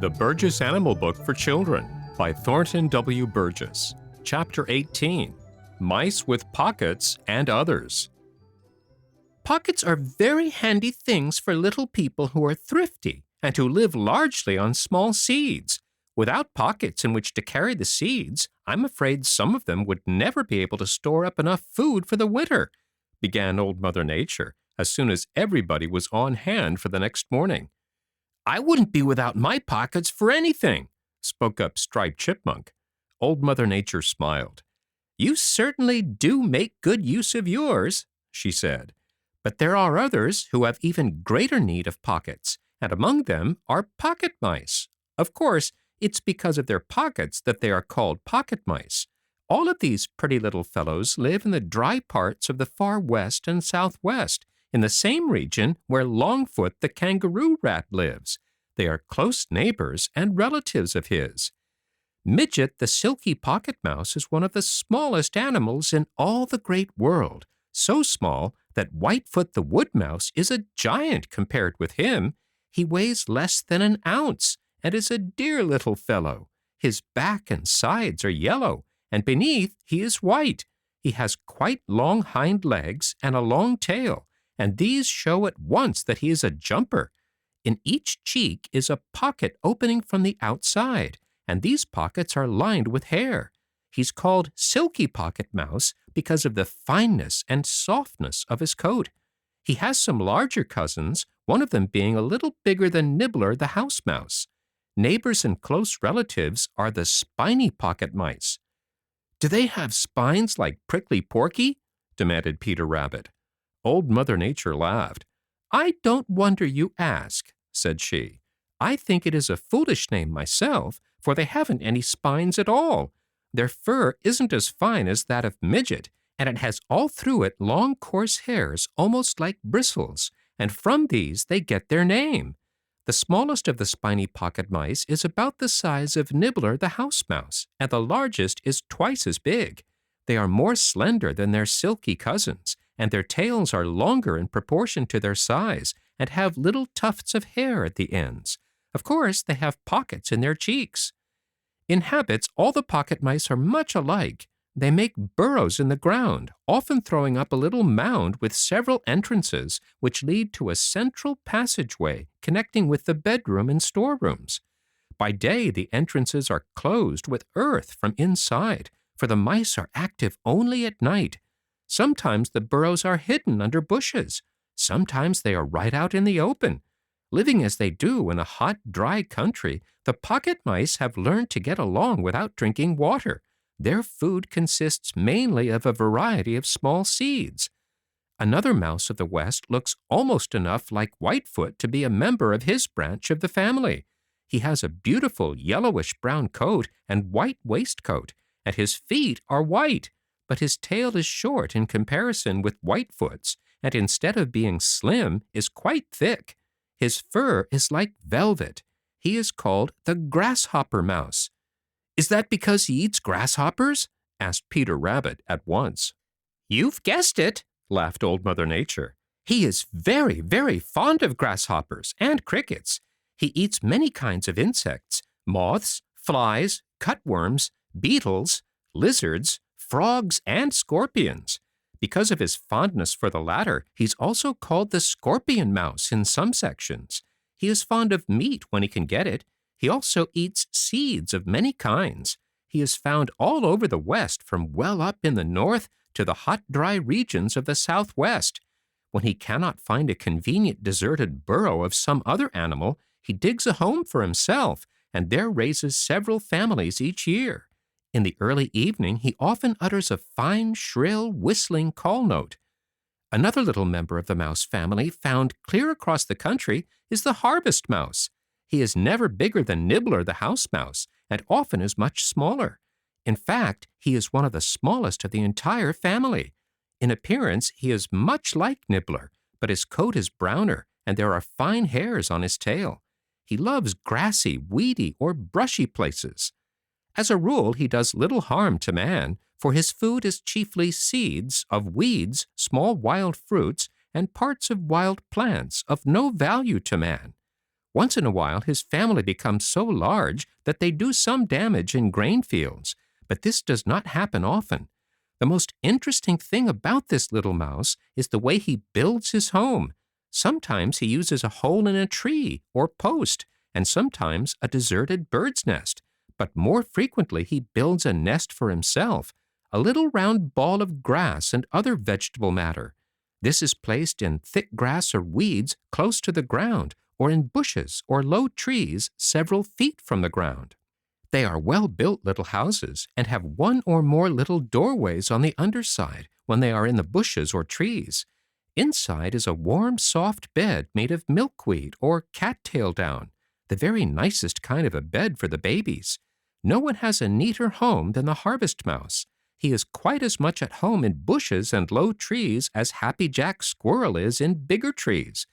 The Burgess Animal Book for Children by Thornton W. Burgess. Chapter 18. Mice with Pockets and Others. Pockets are very handy things for little people who are thrifty and who live largely on small seeds. Without pockets in which to carry the seeds, I'm afraid some of them would never be able to store up enough food for the winter, began Old Mother Nature as soon as everybody was on hand for the next morning. I wouldn't be without my pockets for anything, spoke up Striped Chipmunk. Old Mother Nature smiled. You certainly do make good use of yours, she said. But there are others who have even greater need of pockets, and among them are pocket mice. Of course, it's because of their pockets that they are called pocket mice. All of these pretty little fellows live in the dry parts of the far west and southwest, in the same region where Longfoot the kangaroo rat lives. They are close neighbors and relatives of his. Midget the silky pocket mouse is one of the smallest animals in all the great world, so small that Whitefoot the wood mouse is a giant compared with him. He weighs less than an ounce and is a dear little fellow. His back and sides are yellow, and beneath he is white. He has quite long hind legs and a long tail, and these show at once that he is a jumper. In each cheek is a pocket opening from the outside, and these pockets are lined with hair. He's called Silky Pocket Mouse because of the fineness and softness of his coat. He has some larger cousins, one of them being a little bigger than Nibbler the house mouse. Neighbors and close relatives are the spiny pocket mice. Do they have spines like Prickly Porky? Demanded Peter Rabbit. Old Mother Nature laughed. I don't wonder you ask, said she. I think it is a foolish name myself, for they haven't any spines at all. Their fur isn't as fine as that of Midget, and it has all through it long coarse hairs almost like bristles, and from these they get their name. The smallest of the spiny pocket mice is about the size of Nibbler the house mouse, and the largest is twice as big. They are more slender than their silky cousins, and their tails are longer in proportion to their size and have little tufts of hair at the ends. Of course, they have pockets in their cheeks. In habits, all the pocket mice are much alike. They make burrows in the ground, often throwing up a little mound with several entrances which lead to a central passageway connecting with the bedroom and storerooms. By day, the entrances are closed with earth from inside, for the mice are active only at night. Sometimes the burrows are hidden under bushes. Sometimes they are right out in the open. Living as they do in a hot, dry country, the pocket mice have learned to get along without drinking water. Their food consists mainly of a variety of small seeds. Another mouse of the West looks almost enough like Whitefoot to be a member of his branch of the family. He has a beautiful yellowish-brown coat and white waistcoat, and his feet are white. But his tail is short in comparison with Whitefoot's, and instead of being slim, is quite thick. His fur is like velvet. He is called the grasshopper mouse. Is that because he eats grasshoppers? Asked Peter Rabbit at once. You've guessed it, laughed Old Mother Nature. He is very, very fond of grasshoppers and crickets. He eats many kinds of insects, moths, flies, cutworms, beetles, lizards, frogs, and scorpions. Because of his fondness for the latter, he's also called the scorpion mouse in some sections. He is fond of meat when he can get it. He also eats seeds of many kinds. He is found all over the West, from well up in the north to the hot, dry regions of the southwest. When he cannot find a convenient deserted burrow of some other animal, he digs a home for himself and there raises several families each year. In the early evening, he often utters a fine, shrill, whistling call note. Another little member of the mouse family found clear across the country is the harvest mouse. He is never bigger than Nibbler the house mouse, and often is much smaller. In fact, he is one of the smallest of the entire family. In appearance, he is much like Nibbler, but his coat is browner, and there are fine hairs on his tail. He loves grassy, weedy, or brushy places. As a rule, he does little harm to man, for his food is chiefly seeds of weeds, small wild fruits, and parts of wild plants of no value to man. Once in a while, his family becomes so large that they do some damage in grain fields, but this does not happen often. The most interesting thing about this little mouse is the way he builds his home. Sometimes he uses a hole in a tree or post, and sometimes a deserted bird's nest. But more frequently he builds a nest for himself, a little round ball of grass and other vegetable matter. This is placed in thick grass or weeds close to the ground, or in bushes or low trees several feet from the ground. They are well-built little houses and have one or more little doorways on the underside when they are in the bushes or trees. Inside is a warm, soft bed made of milkweed or cattail down, the very nicest kind of a bed for the babies. No one has a neater home than the harvest mouse. He is quite as much at home in bushes and low trees as Happy Jack Squirrel is in bigger trees.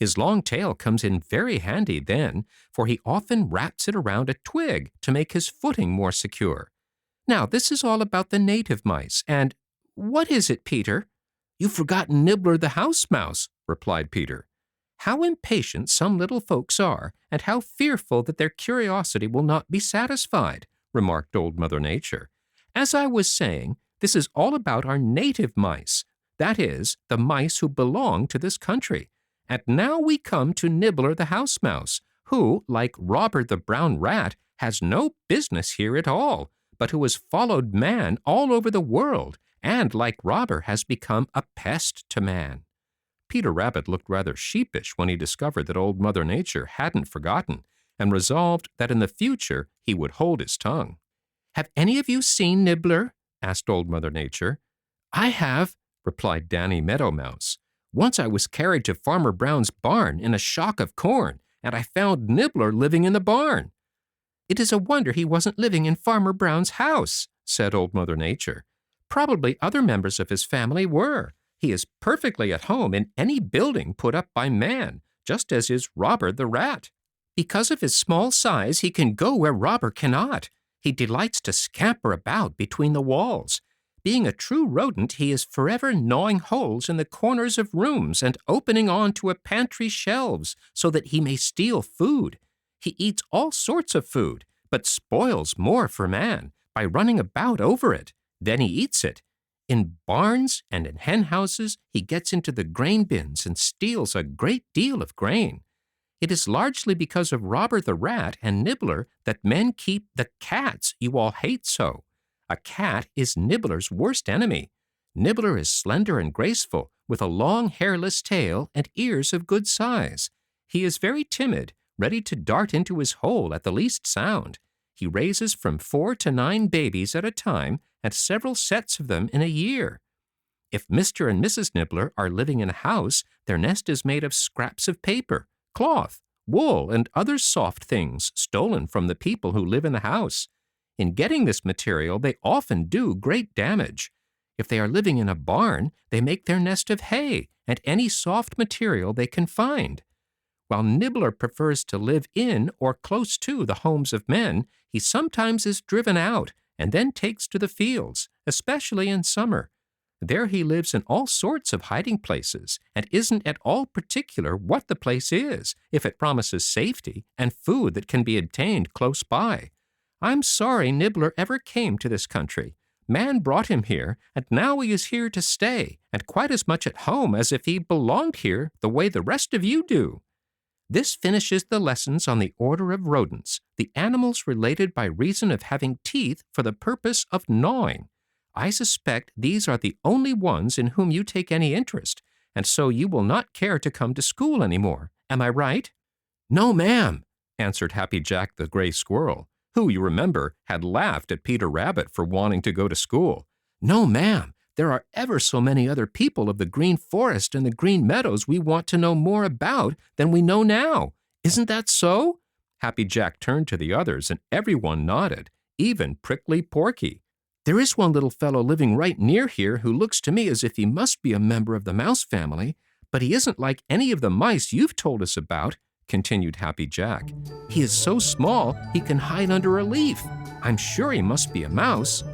His long tail comes in very handy then, for he often wraps it around a twig to make his footing more secure. Now, this is all about the native mice, and what is it, Peter? You've forgotten Nibbler the house mouse, replied Peter. How impatient some little folks are, and how fearful that their curiosity will not be satisfied, remarked Old Mother Nature. As I was saying, this is all about our native mice, that is, the mice who belong to this country. And now we come to Nibbler the house mouse, who, like Robber the brown rat, has no business here at all, but who has followed man all over the world, and, like Robber, has become a pest to man. Peter Rabbit looked rather sheepish when he discovered that Old Mother Nature hadn't forgotten, and resolved that in the future he would hold his tongue. "Have any of you seen Nibbler?" asked Old Mother Nature. "I have," replied Danny Meadow Mouse. "Once I was carried to Farmer Brown's barn in a shock of corn, and I found Nibbler living in the barn." "It is a wonder he wasn't living in Farmer Brown's house," said Old Mother Nature. "Probably other members of his family were. He is perfectly at home in any building put up by man, just as is Robber the rat. Because of his small size, he can go where Robber cannot. He delights to scamper about between the walls. Being a true rodent, he is forever gnawing holes in the corners of rooms and opening onto a pantry's shelves so that he may steal food. He eats all sorts of food, but spoils more for man by running about over it. Then he eats it. In barns and in hen houses, he gets into the grain bins and steals a great deal of grain. It is largely because of Robber the rat and Nibbler that men keep the cats you all hate so. A cat is Nibbler's worst enemy. Nibbler is slender and graceful, with a long hairless tail and ears of good size. He is very timid, ready to dart into his hole at the least sound. He raises from 4 to 9 babies at a time, and several sets of them in a year. If Mr. and Mrs. Nibbler are living in a house, their nest is made of scraps of paper, cloth, wool, and other soft things stolen from the people who live in the house. In getting this material, they often do great damage. If they are living in a barn, they make their nest of hay and any soft material they can find. While Nibbler prefers to live in or close to the homes of men, he sometimes is driven out and then takes to the fields, especially in summer. There he lives in all sorts of hiding places and isn't at all particular what the place is, if it promises safety and food that can be obtained close by. I'm sorry Nibbler ever came to this country. Man brought him here, and now he is here to stay, and quite as much at home as if he belonged here the way the rest of you do. This finishes the lessons on the order of rodents, the animals related by reason of having teeth for the purpose of gnawing. I suspect these are the only ones in whom you take any interest, and so you will not care to come to school any more. Am I right?" "No, ma'am," answered Happy Jack the Gray Squirrel, who, you remember, had laughed at Peter Rabbit for wanting to go to school. "No, ma'am. There are ever so many other people of the Green Forest and the Green Meadows we want to know more about than we know now. Isn't that so?" Happy Jack turned to the others, and everyone nodded, even Prickly Porky. "There is one little fellow living right near here who looks to me as if he must be a member of the mouse family, but he isn't like any of the mice you've told us about," continued Happy Jack. "He is so small he can hide under a leaf. I'm sure he must be a mouse."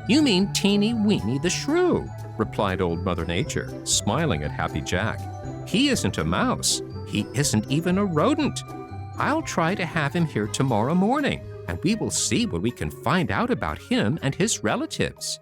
"You mean Teeny Weeny the Shrew," replied Old Mother Nature, smiling at Happy Jack. "He isn't a mouse. He isn't even a rodent." I'll try to have him here tomorrow morning, and we will see what we can find out about him and his relatives.